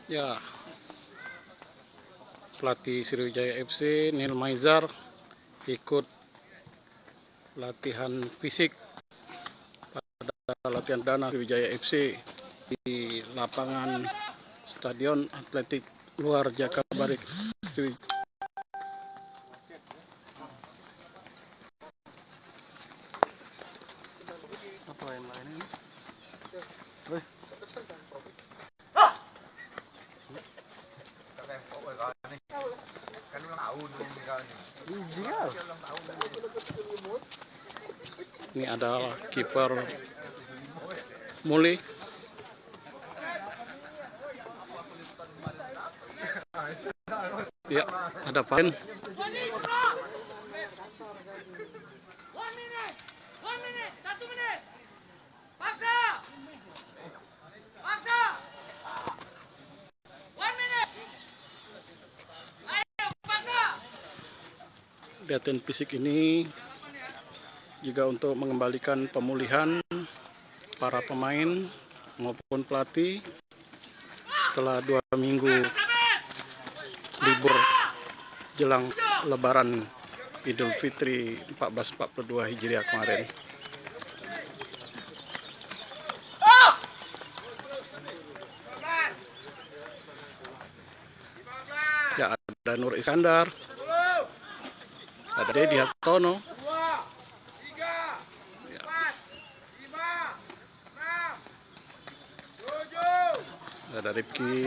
Ya, pelatih Sriwijaya FC Neil Maizar ikut latihan fisik pada latihan dana Sriwijaya FC di lapangan Stadion Atletik Luar Jakabaring. Apa yang lain ini? Ini adalah kiper Muli. Ya, ada Pain. Latihan fisik ini juga untuk mengembalikan pemulihan para pemain maupun pelatih setelah 2 minggu libur jelang Lebaran Idul Fitri 1442 Hijriah kemarin. Ya, ada Nur Iskandar, ada Dedi Hartono, ada Rifki